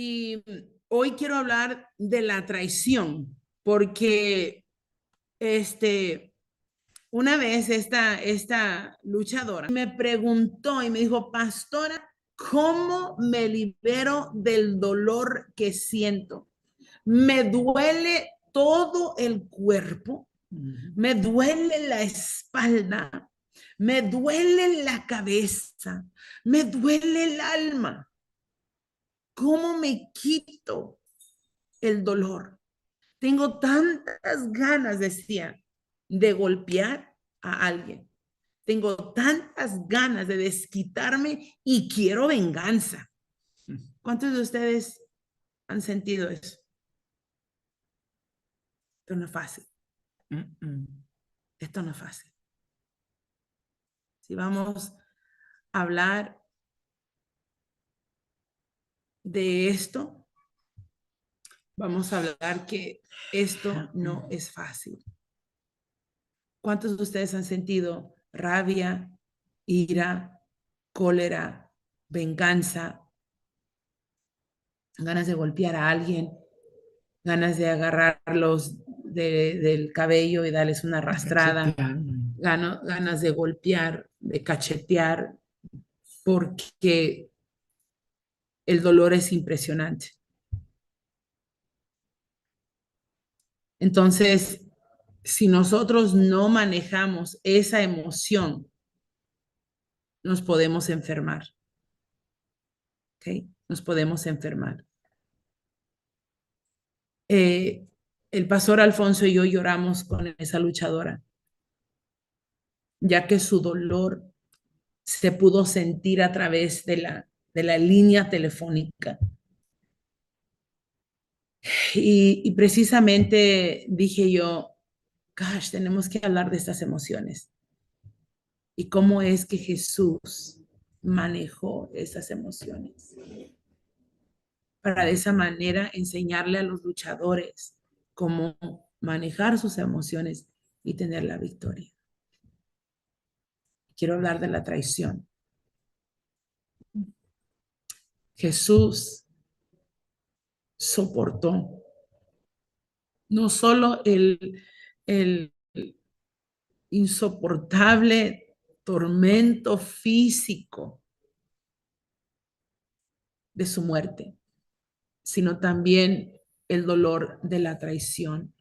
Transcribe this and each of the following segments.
Y hoy quiero hablar de la traición, porque una vez esta luchadora me preguntó y me dijo, pastora, ¿cómo me libero del dolor que siento? Me duele todo el cuerpo, me duele la espalda, me duele la cabeza, me duele el alma. ¿Cómo me quito el dolor? Tengo tantas ganas, decía, de golpear a alguien. Tengo tantas ganas de desquitarme y quiero venganza. ¿Cuántos de ustedes han sentido eso? Esto no es fácil. Esto no es fácil. Si vamos a hablar de esto, vamos a hablar que esto no es fácil. ¿Cuántos de ustedes han sentido rabia, ira, cólera, venganza, ganas de golpear a alguien, ganas de agarrarlos del cabello y darles una arrastrada, ganas de golpear, de cachetear, porque el dolor es impresionante? Entonces, si nosotros no manejamos esa emoción, nos podemos enfermar. ¿Ok? Nos podemos enfermar. El pastor Alfonso y yo lloramos con esa luchadora, ya que su dolor se pudo sentir a través de la línea telefónica. Y precisamente dije yo, gosh, tenemos que hablar de estas emociones y cómo es que Jesús manejó esas emociones para de esa manera enseñarle a los luchadores cómo manejar sus emociones y tener la victoria. Quiero hablar de la traición. Jesús soportó no solo el insoportable tormento físico de su muerte, sino también el dolor de la traición,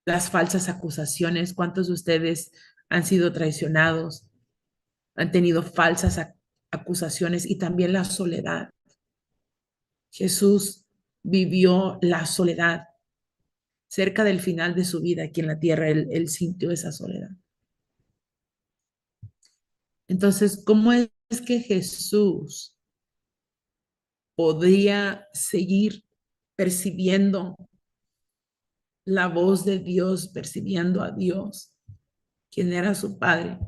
las falsas acusaciones. ¿Cuántos de ustedes han sido traicionados? Han tenido falsas acusaciones y también la soledad. Jesús vivió la soledad cerca del final de su vida aquí en la tierra. Él sintió esa soledad. Entonces, ¿cómo es que Jesús podía seguir percibiendo la voz de Dios, percibiendo a Dios, quién era su padre,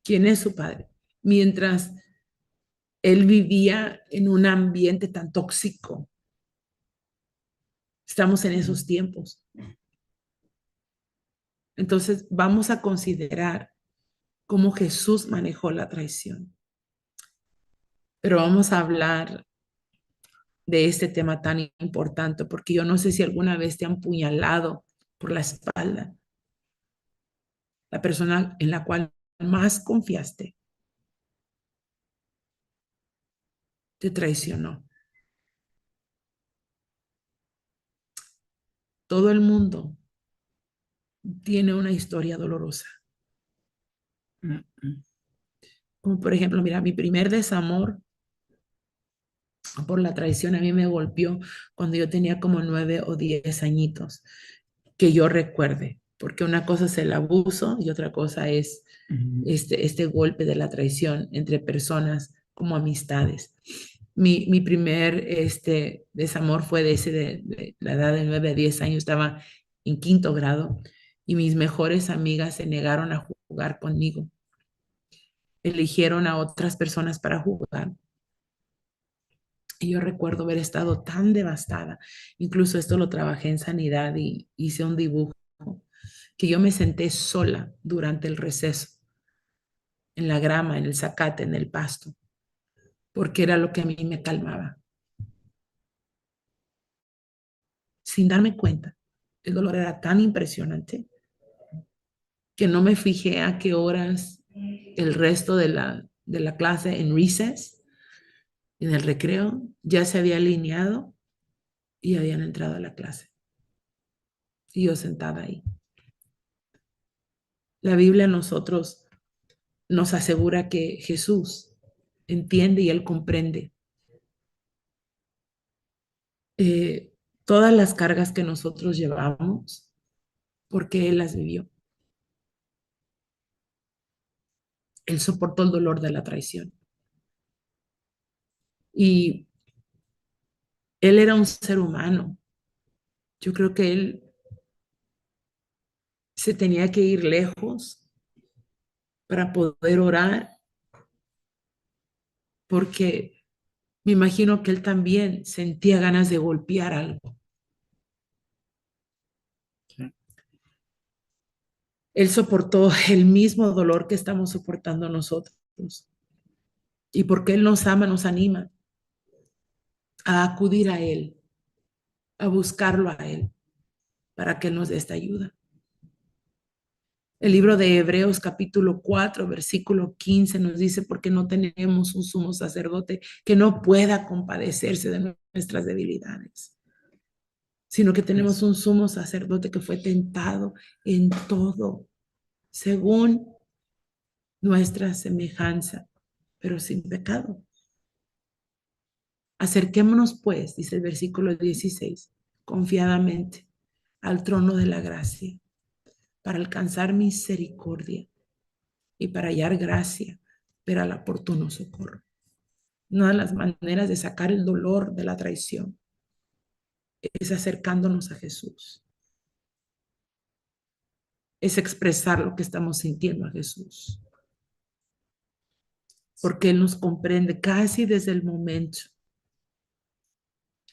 quién es su padre, mientras él vivía en un ambiente tan tóxico? Estamos en esos tiempos. Entonces, vamos a considerar cómo Jesús manejó la traición. Pero vamos a hablar de este tema tan importante, porque yo no sé si alguna vez te han apuñalado por la espalda. La persona en la cual más confiaste te traicionó. Todo el mundo tiene una historia dolorosa. Como por ejemplo, mira, mi primer desamor por la traición a mí me golpeó cuando yo tenía como 9 o 10 añitos, que yo recuerde, porque una cosa es el abuso y otra cosa es este golpe de la traición entre personas como amistades. Mi primer desamor fue de la edad de 9 a 10 años, estaba en quinto grado y mis mejores amigas se negaron a jugar conmigo. Eligieron a otras personas para jugar. Y yo recuerdo haber estado tan devastada. Incluso esto lo trabajé en sanidad y hice un dibujo, que yo me senté sola durante el receso, en la grama, en el zacate, en el pasto. porque era lo que a mí me calmaba. Sin darme cuenta, el dolor era tan impresionante que no me fijé a qué horas el resto de la clase en recess, en el recreo, ya se había alineado y habían entrado a la clase. Y yo sentada ahí. La Biblia a nosotros nos asegura que Jesús entiende y Él comprende todas las cargas que nosotros llevamos porque Él las vivió. Él soportó el dolor de la traición. Y Él era un ser humano. Yo creo que Él se tenía que ir lejos para poder orar porque me imagino que Él también sentía ganas de golpear algo. Él soportó el mismo dolor que estamos soportando nosotros. Y porque Él nos ama, nos anima a acudir a Él, a buscarlo a Él, para que Él nos dé esta ayuda. El libro de Hebreos capítulo 4, versículo 15 nos dice, porque no tenemos un sumo sacerdote que no pueda compadecerse de nuestras debilidades, sino que tenemos un sumo sacerdote que fue tentado en todo, según nuestra semejanza, pero sin pecado. Acerquémonos pues, dice el versículo 16, confiadamente al trono de la gracia para alcanzar misericordia y para hallar gracia para el oportuno socorro. Una de las maneras de sacar el dolor de la traición es acercándonos a Jesús, es expresar lo que estamos sintiendo a Jesús, porque Él nos comprende casi desde el momento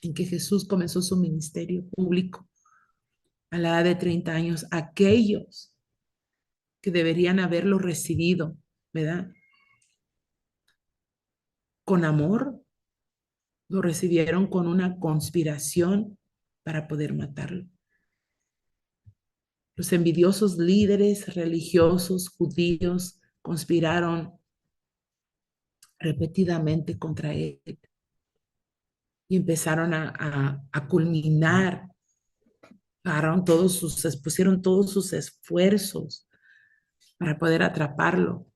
en que Jesús comenzó su ministerio público a la edad de 30 años, aquellos que deberían haberlo recibido, ¿verdad? Con amor, lo recibieron con una conspiración para poder matarlo. Los envidiosos líderes religiosos judíos conspiraron repetidamente contra él y empezaron a culminar, pusieron todos sus esfuerzos para poder atraparlo,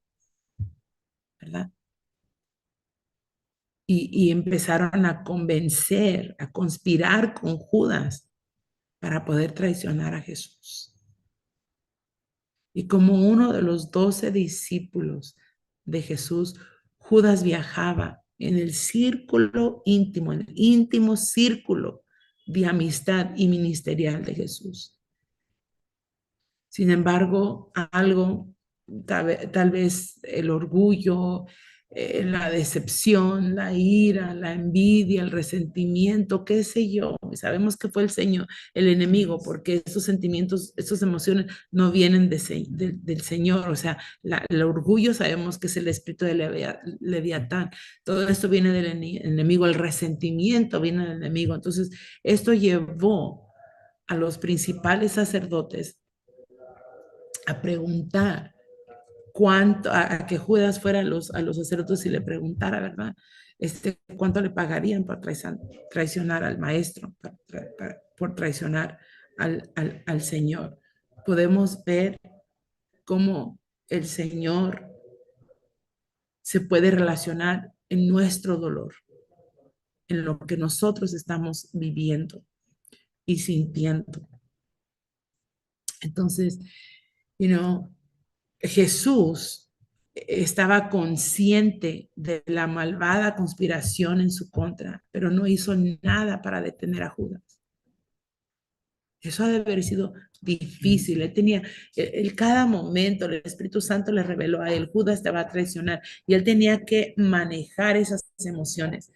¿verdad? Y empezaron a convencer, a conspirar con Judas para poder traicionar a Jesús. Y como uno de los 12 discípulos de Jesús, Judas viajaba en el círculo íntimo, en el íntimo círculo de amistad y ministerial de Jesús. Sin embargo, algo, tal vez el orgullo, la decepción, la ira, la envidia, el resentimiento, qué sé yo. Sabemos que fue el Señor, el enemigo, porque esos sentimientos, esas emociones no vienen del Señor. O sea, el orgullo sabemos que es el espíritu de Leviatán. Todo esto viene del enemigo, el resentimiento viene del enemigo. Entonces, esto llevó a los principales sacerdotes a preguntar a que Judas fuera a los sacerdotes y le preguntara, ¿verdad? ¿Cuánto le pagarían por traicionar al maestro, por traicionar al Señor? Podemos ver cómo el Señor se puede relacionar en nuestro dolor, en lo que nosotros estamos viviendo y sintiendo. Entonces, Jesús estaba consciente de la malvada conspiración en su contra, pero no hizo nada para detener a Judas. Eso ha de haber sido difícil. Cada momento el Espíritu Santo le reveló a él, Judas te va a traicionar, y él tenía que manejar esas emociones,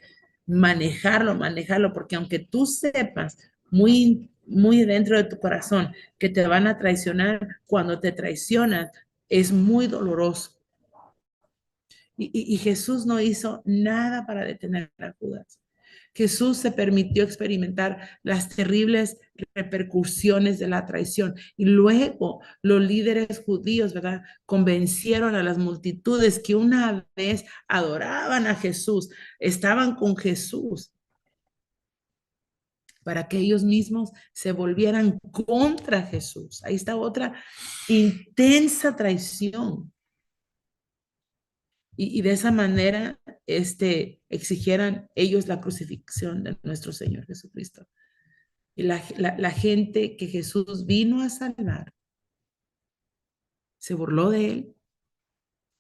manejarlo, porque aunque tú sepas muy, muy dentro de tu corazón que te van a traicionar, cuando te traicionan es muy doloroso. Y Jesús no hizo nada para detener a Judas. Jesús se permitió experimentar las terribles repercusiones de la traición. Y luego los líderes judíos, ¿verdad? Convencieron a las multitudes que una vez adoraban a Jesús, estaban con Jesús, para que ellos mismos se volvieran contra Jesús. Ahí está otra intensa traición. Y de esa manera exigieran ellos la crucifixión de nuestro Señor Jesucristo. Y la gente que Jesús vino a salvar se burló de él,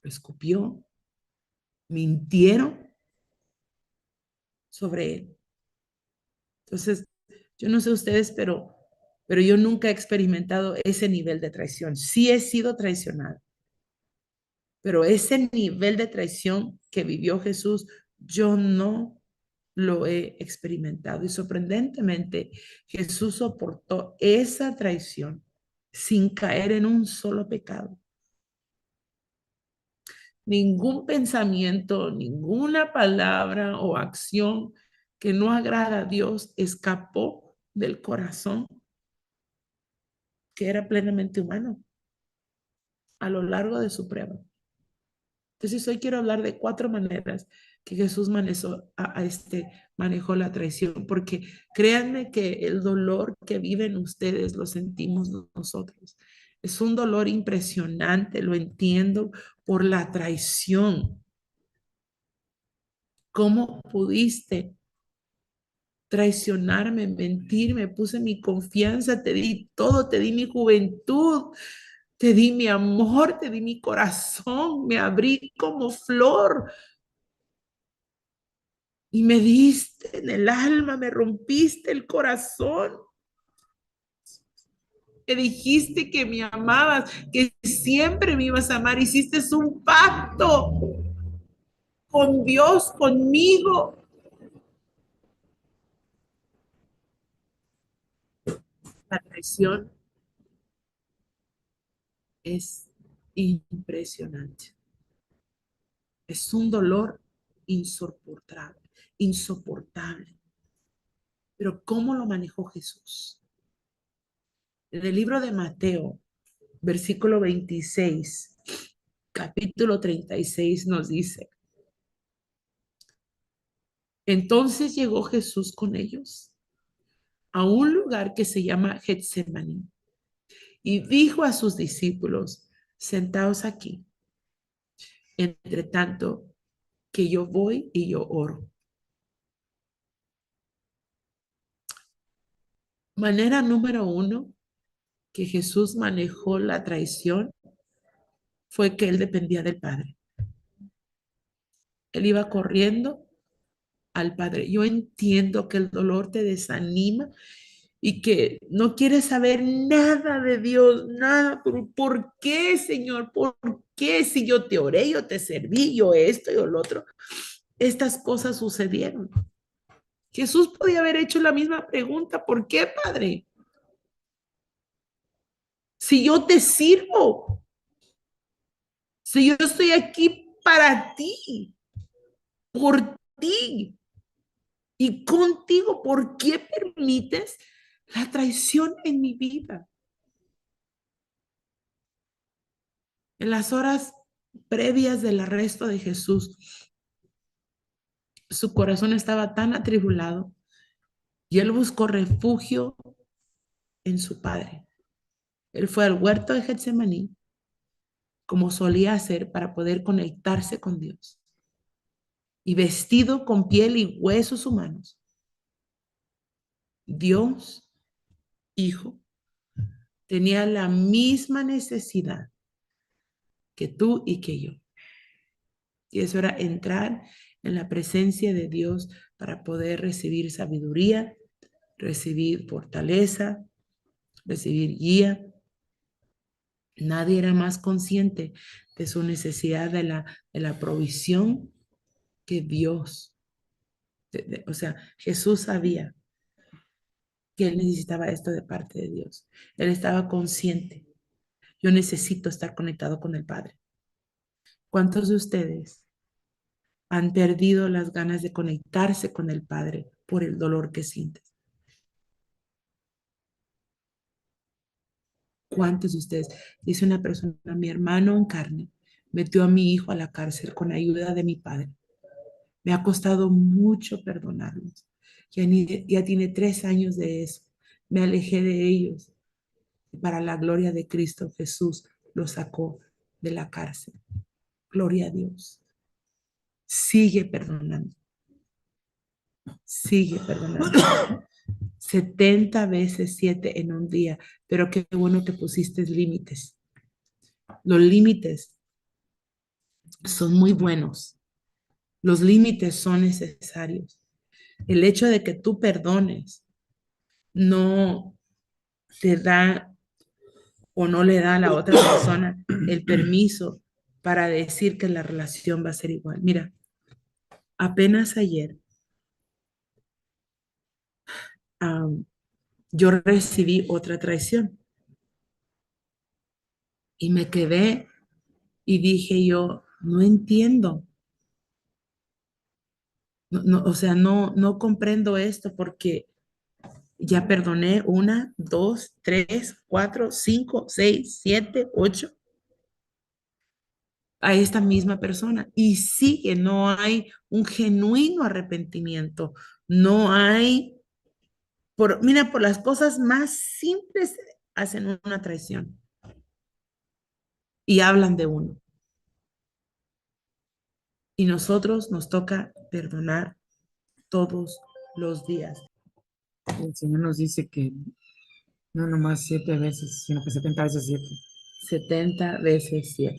lo escupió, mintieron sobre él. Entonces, yo no sé ustedes, pero yo nunca he experimentado ese nivel de traición. Sí he sido traicionado, pero ese nivel de traición que vivió Jesús, yo no lo he experimentado. Y sorprendentemente, Jesús soportó esa traición sin caer en un solo pecado. Ningún pensamiento, ninguna palabra o acción que no agrada a Dios escapó del corazón que era plenamente humano a lo largo de su prueba. Entonces hoy quiero hablar de 4 maneras que Jesús manejó la traición, porque créanme que el dolor que viven ustedes lo sentimos nosotros. Es un dolor impresionante, lo entiendo, por la traición. ¿Cómo pudiste traicionarme, mentirme? Puse mi confianza, te di todo, te di mi juventud, te di mi amor, te di mi corazón, me abrí como flor y me diste en el alma, me rompiste el corazón. Me dijiste que me amabas, que siempre me ibas a amar. Hiciste un pacto con Dios, conmigo. La traición es impresionante. Es un dolor insoportable, insoportable. Pero ¿cómo lo manejó Jesús? En el libro de Mateo, versículo 26, capítulo 36 nos dice, entonces llegó Jesús con ellos a un lugar que se llama Getsemaní y dijo a sus discípulos, sentaos aquí, entre tanto que yo voy y yo oro. Manera número 1 que Jesús manejó la traición fue que él dependía del Padre. Él iba corriendo al Padre. Yo entiendo que el dolor te desanima y que no quieres saber nada de Dios, nada. Pero ¿por qué, Señor? ¿Por qué si yo te oré, yo te serví, yo esto y lo otro? Estas cosas sucedieron. Jesús podía haber hecho la misma pregunta. ¿Por qué, Padre? Si yo te sirvo, si yo estoy aquí para ti, por ti y contigo, ¿por qué permites la traición en mi vida? En las horas previas del arresto de Jesús, su corazón estaba tan atribulado y él buscó refugio en su Padre. Él fue al huerto de Getsemaní, como solía hacer, para poder conectarse con Dios. Y vestido con piel y huesos humanos, Dios, Hijo, tenía la misma necesidad que tú y que yo. Y eso era entrar en la presencia de Dios para poder recibir sabiduría, recibir fortaleza, recibir guía. Nadie era más consciente de su necesidad de la provisión que Dios. O sea, Jesús sabía que él necesitaba esto de parte de Dios. Él estaba consciente. Yo necesito estar conectado con el Padre. ¿Cuántos de ustedes han perdido las ganas de conectarse con el Padre por el dolor que sientes. ¿Cuántos de ustedes? Dice una persona, mi hermano en carne metió a mi hijo a la cárcel con ayuda de mi padre. Me ha costado mucho perdonarlos. Ya tiene 3 años de eso. Me alejé de ellos. Para la gloria de Cristo Jesús los sacó de la cárcel. Gloria a Dios. Sigue perdonando. Sigue perdonando. 70 veces 7 en un día. Pero qué bueno que pusiste límites. Los límites son muy buenos. Los límites son necesarios. El hecho de que tú perdones no te da o no le da a la otra persona el permiso para decir que la relación va a ser igual. Mira, apenas ayer um, yo recibí otra traición y me quedé y dije yo, no entiendo. O sea, no comprendo esto porque ya perdoné 1, 2, 3, 4, 5, 6, 7, 8 a esta misma persona y sigue, no hay un genuino arrepentimiento, no hay, mira, por las cosas más simples hacen una traición y hablan de uno. Y nosotros nos toca perdonar todos los días. El Señor nos dice que no nomás 7 veces, sino que 70 veces 7. 70 veces 7.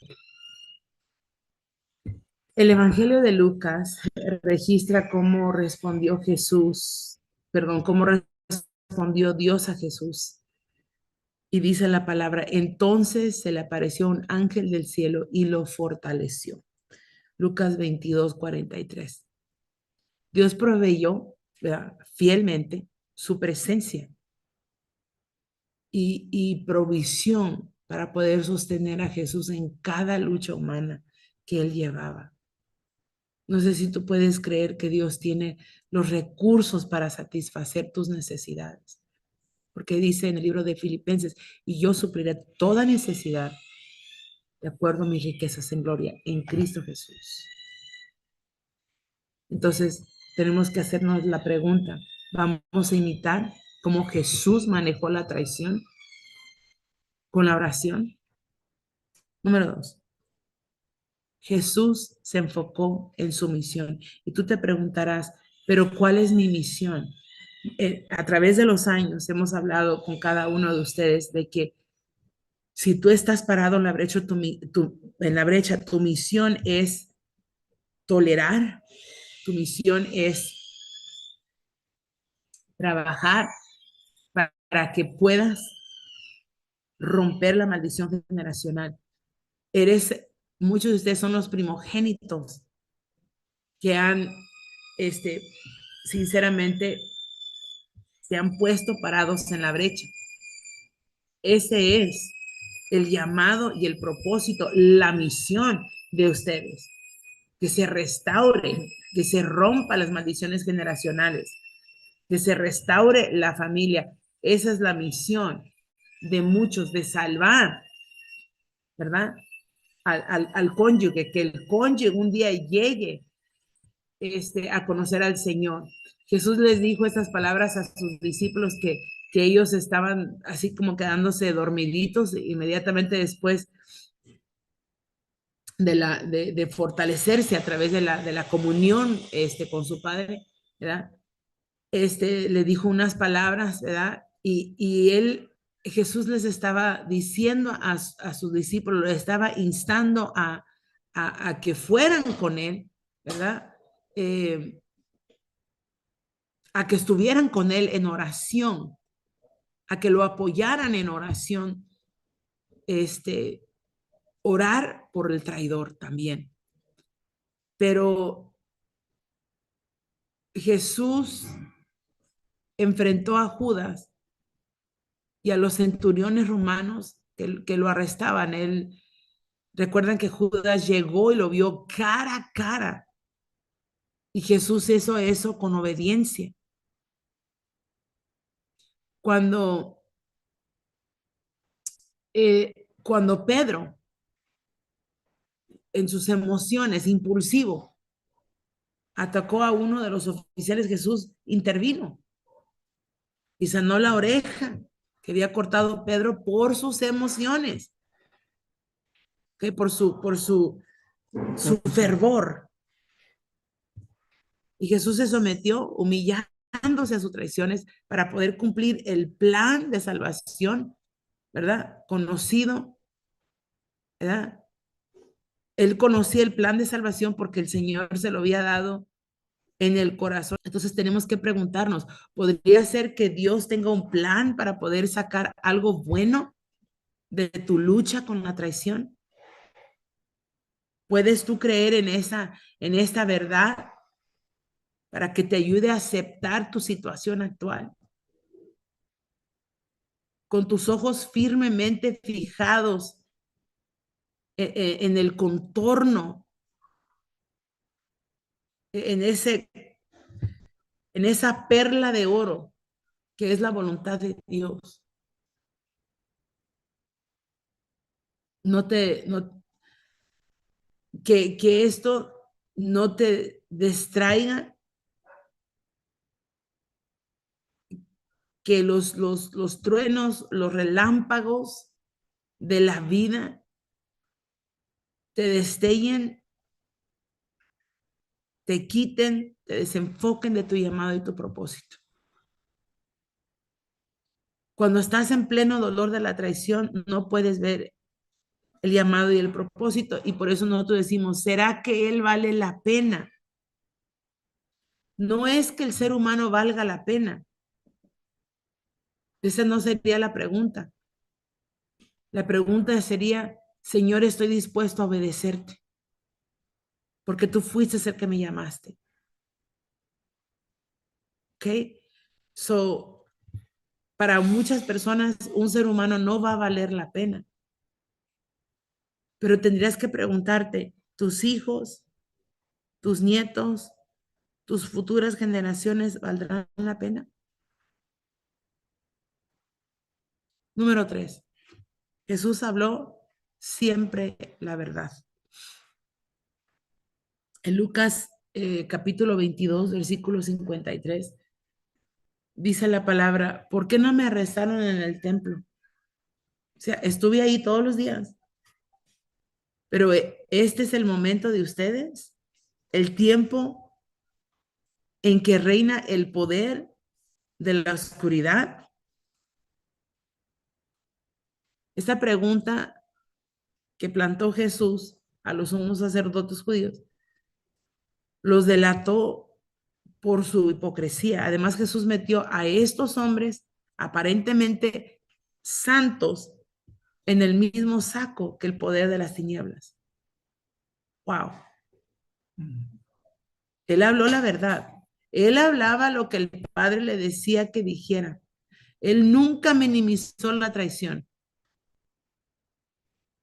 El Evangelio de Lucas registra cómo respondió Jesús, perdón, cómo respondió Dios a Jesús. Y dice la palabra, entonces se le apareció un ángel del cielo y lo fortaleció. Lucas 22:43. Dios proveyó, ¿verdad?, fielmente su presencia y provisión para poder sostener a Jesús en cada lucha humana que él llevaba. No sé si tú puedes creer que Dios tiene los recursos para satisfacer tus necesidades, porque dice en el libro de Filipenses, y yo supliré toda necesidad de acuerdo a mis riquezas en gloria en Cristo Jesús. Entonces, tenemos que hacernos la pregunta, ¿vamos a imitar cómo Jesús manejó la traición con la oración? Número 2, Jesús se enfocó en su misión. Y tú te preguntarás, ¿pero cuál es mi misión? A través de los años hemos hablado con cada uno de ustedes de que si tú estás parado en la brecha, tu misión es tolerar, tu misión es trabajar para que puedas romper la maldición generacional. Muchos de ustedes son los primogénitos que han, sinceramente, se han puesto parados en la brecha. Ese es el llamado y el propósito, la misión de ustedes, que se restaure, que se rompa las maldiciones generacionales, que se restaure la familia. Esa es la misión de muchos, de salvar, ¿verdad? Al cónyuge, que el cónyuge un día llegue a conocer al Señor. Jesús les dijo estas palabras a sus discípulos que ellos estaban así como quedándose dormiditos inmediatamente después de fortalecerse a través de la comunión con su Padre, ¿verdad? Le dijo unas palabras, ¿verdad? Jesús les estaba diciendo a sus discípulos, les estaba instando a que fueran con él, ¿verdad? A que estuvieran con él en oración, a que lo apoyaran en oración, orar por el traidor también. Pero Jesús enfrentó a Judas y a los centuriones romanos que lo arrestaban. Recuerdan que Judas llegó y lo vio cara a cara Y Jesús hizo eso con obediencia. Cuando, cuando Pedro, en sus emociones, impulsivo, atacó a uno de los oficiales, Jesús intervino y sanó la oreja que había cortado Pedro por sus emociones, ¿okay? Su fervor. Y Jesús se sometió humillándose a sus traiciones para poder cumplir el plan de salvación, ¿verdad? Conocido, ¿verdad? Él conocía el plan de salvación porque el Señor se lo había dado en el corazón. Entonces tenemos que preguntarnos, ¿podría ser que Dios tenga un plan para poder sacar algo bueno de tu lucha con la traición? ¿Puedes tú creer en esta verdad para que te ayude a aceptar tu situación actual? Con tus ojos firmemente fijados en el contorno, en en esa perla de oro que es la voluntad de Dios. No, que esto no te distraiga, que los truenos, los relámpagos de la vida te destellen, te quiten, te desenfoquen de tu llamado y tu propósito. Cuando estás en pleno dolor de la traición, no puedes ver el llamado y el propósito, y por eso nosotros decimos, ¿será que él vale la pena? No es que el ser humano valga la pena. Esa no sería la pregunta. La pregunta sería, Señor, estoy dispuesto a obedecerte, porque tú fuiste el que me llamaste. ¿Ok? So, para muchas personas, un ser humano no va a valer la pena, pero tendrías que preguntarte, ¿tus hijos, tus nietos, tus futuras generaciones valdrán la pena? Número 3, Jesús habló siempre la verdad. En Lucas capítulo 22, versículo 53, dice la palabra, ¿por qué no me arrestaron en el templo? O sea, estuve ahí todos los días, pero este es el momento de ustedes, el tiempo en que reina el poder de la oscuridad. Esta pregunta que plantó Jesús a los sumos sacerdotes judíos los delató por su hipocresía. Además, Jesús metió a estos hombres aparentemente santos en el mismo saco que el poder de las tinieblas. Wow. Él habló la verdad. Él hablaba lo que el Padre le decía que dijera. Él nunca minimizó la traición.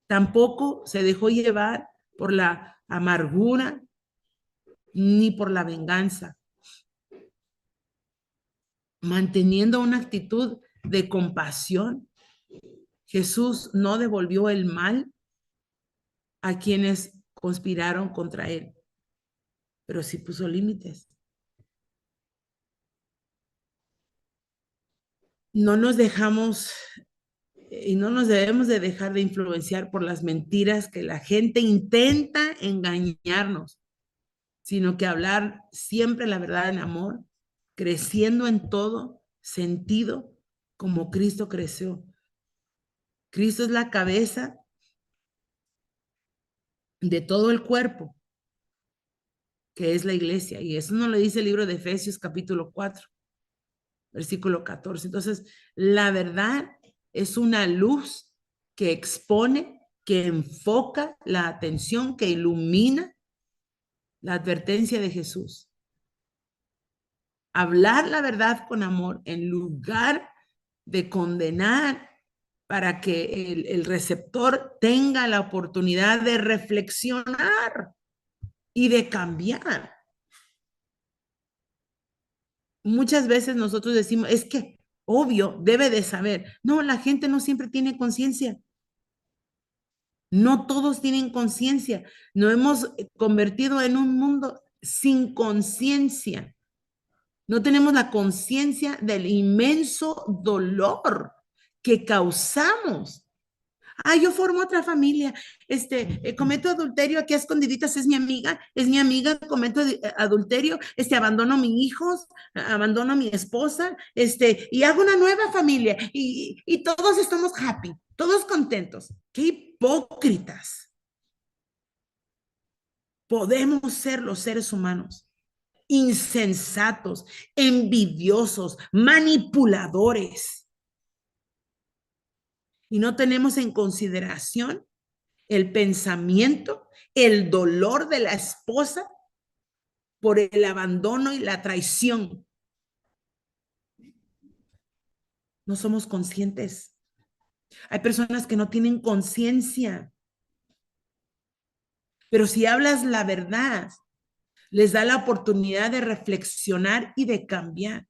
Tampoco se dejó llevar por la amargura ni por la venganza, manteniendo una actitud de compasión. Jesús no devolvió el mal a quienes conspiraron contra él, pero sí puso límites. No nos dejamos y no nos debemos de dejar de influenciar por las mentiras que la gente intenta engañarnos, sino que hablar siempre la verdad en amor, creciendo en todo sentido como Cristo creció. Cristo es la cabeza de todo el cuerpo, que es la iglesia, y eso nos lo dice el libro de Efesios capítulo 4, versículo 14. Entonces, la verdad es una luz que expone, que enfoca la atención, que ilumina la advertencia de Jesús. Hablar la verdad con amor en lugar de condenar para que el receptor tenga la oportunidad de reflexionar y de cambiar. muchas veces nosotros decimos, es que obvio, debe de saber. No, la gente no siempre tiene conciencia. No todos tienen conciencia. Nos hemos convertido en un mundo sin conciencia. No tenemos la conciencia del inmenso dolor que causamos. Ah, yo formo otra familia, cometo adulterio aquí a escondiditas, es mi amiga, cometo adulterio, abandono a mis hijos, abandono a mi esposa, y hago una nueva familia, y todos estamos happy, todos contentos. ¡Qué hipócritas! Podemos ser los seres humanos insensatos, envidiosos, manipuladores, y no tenemos en consideración el pensamiento, el dolor de la esposa por el abandono y la traición. No somos conscientes. Hay personas que no tienen conciencia, pero si hablas la verdad, les da la oportunidad de reflexionar y de cambiar.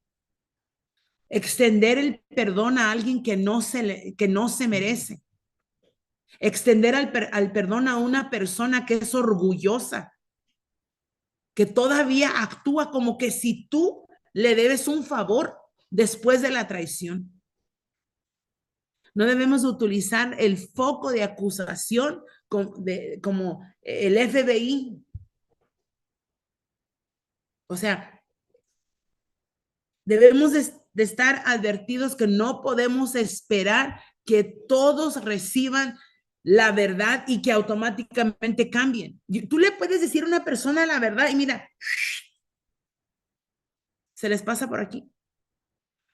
Extender el perdón a alguien que no se merece. Extender al perdón a una persona que es orgullosa, que todavía actúa como que si tú le debes un favor después de la traición. No debemos utilizar el foco de acusación como el FBI. O sea, debemos de estar advertidos que no podemos esperar que todos reciban la verdad y que automáticamente cambien. Tú le puedes decir a una persona la verdad y mira, se les pasa por aquí.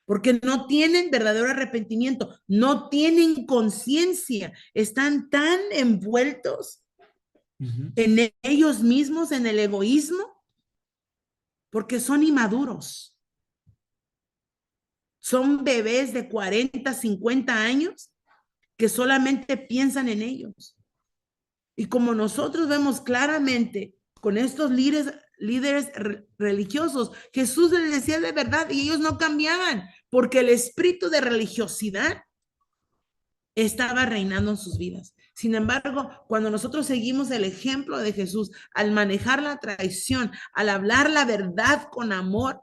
Porque no tienen verdadero arrepentimiento, no tienen conciencia, están tan envueltos en ellos mismos, en el egoísmo, porque son inmaduros. Son bebés de 40, 50 años que solamente piensan en ellos. Y como nosotros vemos claramente con estos líderes religiosos, Jesús les decía de verdad y ellos no cambiaban, porque el espíritu de religiosidad estaba reinando en sus vidas. Sin embargo, cuando nosotros seguimos el ejemplo de Jesús, al manejar la traición, al hablar la verdad con amor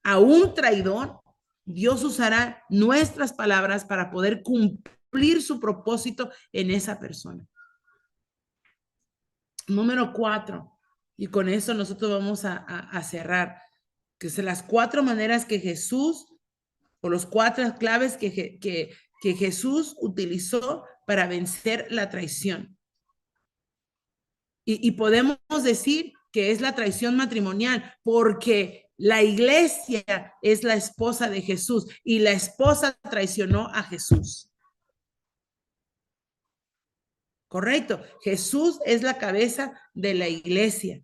a un traidor, Dios usará nuestras palabras para poder cumplir su propósito en esa persona. Número 4, y con eso nosotros vamos a cerrar, que son las 4 maneras que Jesús, o los 4 claves que Jesús utilizó para vencer la traición. Y podemos decir que es la traición matrimonial, porque la iglesia es la esposa de Jesús y la esposa traicionó a Jesús. Correcto, Jesús es la cabeza de la iglesia.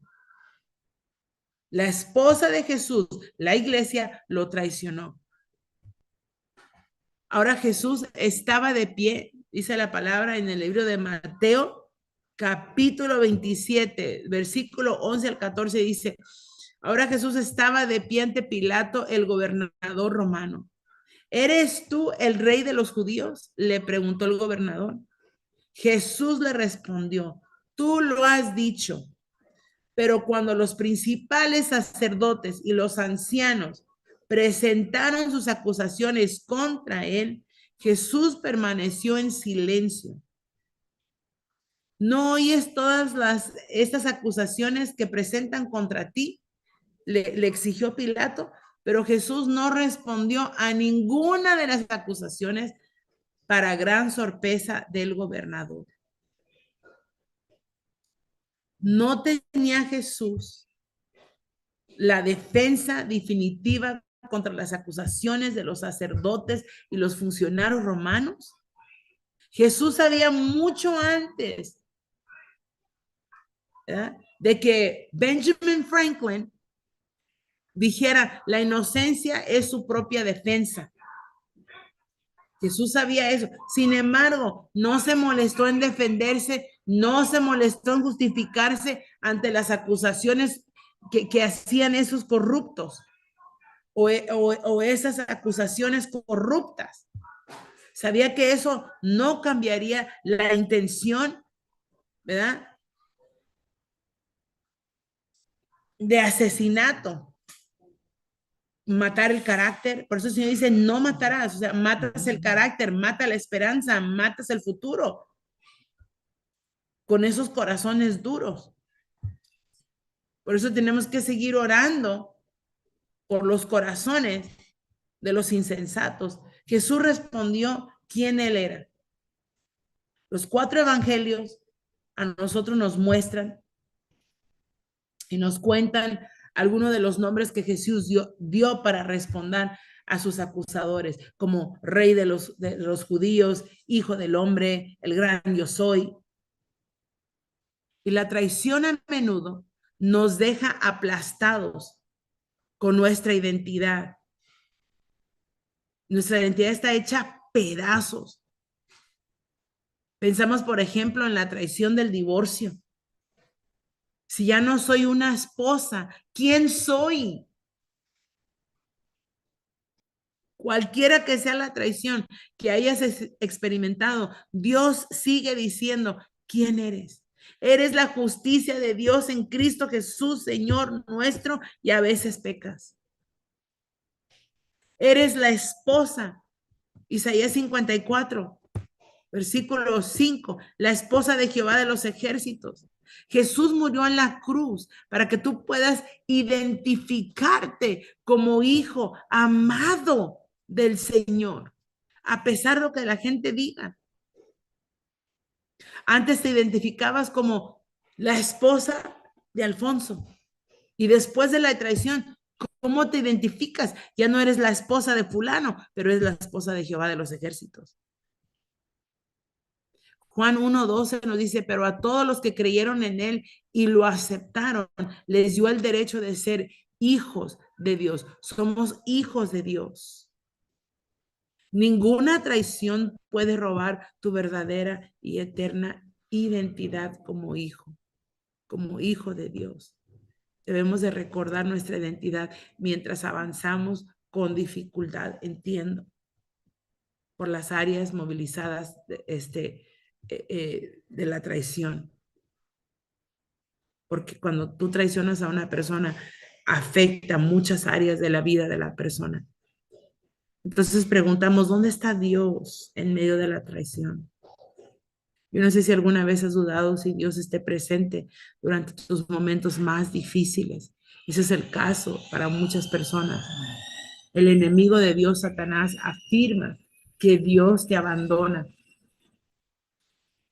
La esposa de Jesús, la iglesia, lo traicionó. Ahora Jesús estaba de pie, dice la palabra en el libro de Mateo, capítulo 27, versículo 11 al 14, dice, ahora Jesús estaba de pie ante Pilato, el gobernador romano. ¿Eres tú el rey de los judíos? Le preguntó el gobernador. Jesús le respondió, tú lo has dicho. Pero cuando los principales sacerdotes y los ancianos presentaron sus acusaciones contra él, Jesús permaneció en silencio. ¿No oyes todas estas acusaciones que presentan contra ti? Le exigió Pilato, pero Jesús no respondió a ninguna de las acusaciones, para gran sorpresa del gobernador. No tenía Jesús la defensa definitiva contra las acusaciones de los sacerdotes y los funcionarios romanos. Jesús sabía mucho antes, ¿verdad?, de que Benjamin Franklin dijera, la inocencia es su propia defensa. Jesús sabía eso. Sin embargo, no se molestó en defenderse, no se molestó en justificarse ante las acusaciones que hacían esos corruptos. o esas acusaciones corruptas. Sabía que eso no cambiaría la intención, ¿verdad? De asesinato, matar el carácter. Por eso el Señor dice, no matarás, o sea, matas el carácter, mata la esperanza, matas el futuro con esos corazones duros. Por eso tenemos que seguir orando por los corazones de los insensatos. Jesús respondió quién él era. Los 4 evangelios a nosotros nos muestran y nos cuentan algunos de los nombres que Jesús dio para responder a sus acusadores, como rey de los judíos, hijo del hombre, el gran yo soy. Y la traición a menudo nos deja aplastados con nuestra identidad. Nuestra identidad está hecha pedazos. Pensamos, por ejemplo, en la traición del divorcio. Si ya no soy una esposa, ¿quién soy? Cualquiera que sea la traición que hayas experimentado, Dios sigue diciendo, ¿quién eres? Eres la justicia de Dios en Cristo Jesús, Señor nuestro, y a veces pecas. Eres la esposa, Isaías 54, versículo 5, la esposa de Jehová de los ejércitos. Jesús murió en la cruz para que tú puedas identificarte como hijo amado del Señor, a pesar de lo que la gente diga. Antes te identificabas como la esposa de Alfonso y después de la traición, ¿cómo te identificas? Ya no eres la esposa de fulano, pero eres la esposa de Jehová de los ejércitos. Juan 1:12 nos dice, pero a todos los que creyeron en él y lo aceptaron, les dio el derecho de ser hijos de Dios. Somos hijos de Dios. Ninguna traición puede robar tu verdadera y eterna identidad como hijo de Dios. Debemos de recordar nuestra identidad mientras avanzamos con dificultad, entiendo, por las áreas movilizadas de la traición. Porque cuando tú traicionas a una persona, afecta muchas áreas de la vida de la persona. Entonces preguntamos, ¿dónde está Dios en medio de la traición? Yo no sé si alguna vez has dudado si Dios esté presente durante tus momentos más difíciles. Ese es el caso para muchas personas. El enemigo de Dios, Satanás, afirma que Dios te abandona.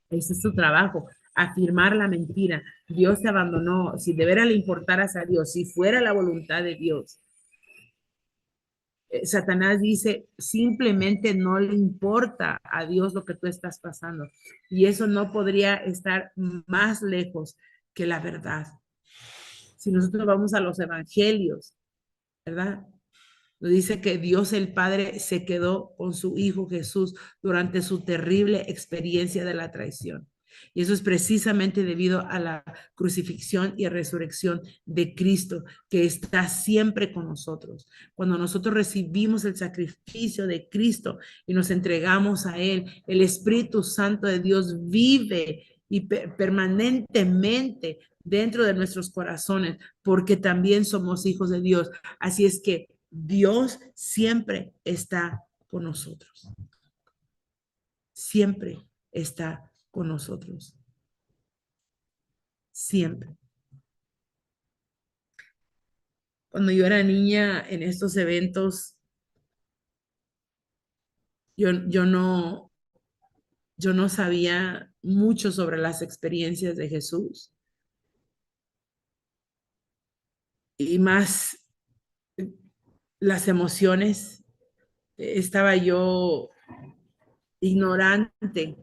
Ese es su trabajo, afirmar la mentira. Dios te abandonó. Si de veras le importaras a Dios, si fuera la voluntad de Dios, Satanás dice, simplemente no le importa a Dios lo que tú estás pasando. Y eso no podría estar más lejos que la verdad. Si nosotros vamos a los evangelios, ¿verdad? Nos dice que Dios el Padre se quedó con su Hijo Jesús durante su terrible experiencia de la traición. Y eso es precisamente debido a la crucifixión y resurrección de Cristo, que está siempre con nosotros. Cuando nosotros recibimos el sacrificio de Cristo y nos entregamos a Él, el Espíritu Santo de Dios vive y permanentemente dentro de nuestros corazones, porque también somos hijos de Dios. Así es que Dios siempre está con nosotros. Siempre está con nosotros. Siempre. Cuando yo era niña en estos eventos, yo no sabía mucho sobre las experiencias de Jesús. Y más las emociones. Estaba yo ignorante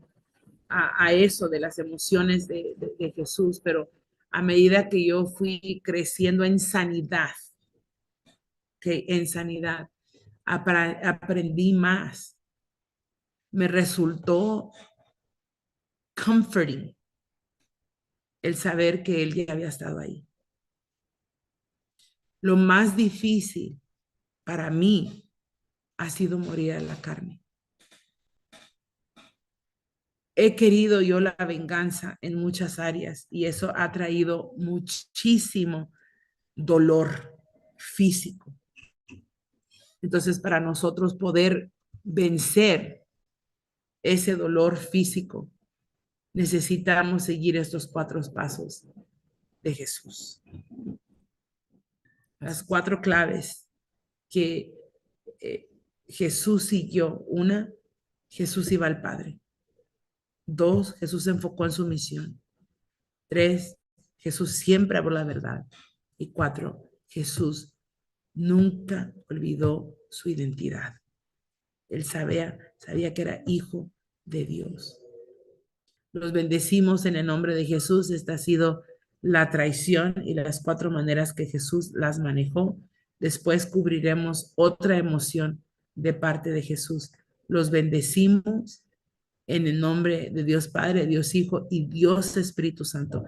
a eso de las emociones de Jesús, pero a medida que yo fui creciendo en sanidad, aprendí más. Me resultó comforting el saber que Él ya había estado ahí. Lo más difícil para mí ha sido morir a la carne. He querido yo la venganza en muchas áreas y eso ha traído muchísimo dolor físico. Entonces, para nosotros poder vencer ese dolor físico, necesitamos seguir estos 4 pasos de Jesús. Las 4 claves que Jesús siguió. 1, Jesús iba al Padre. 2, Jesús se enfocó en su misión. 3, Jesús siempre habló la verdad. Y 4, Jesús nunca olvidó su identidad. Él sabía que era hijo de Dios. Los bendecimos en el nombre de Jesús. Esta ha sido la traición y las 4 maneras que Jesús las manejó. Después cubriremos otra emoción de parte de Jesús. Los bendecimos en el nombre de Dios Padre, Dios Hijo y Dios Espíritu Santo.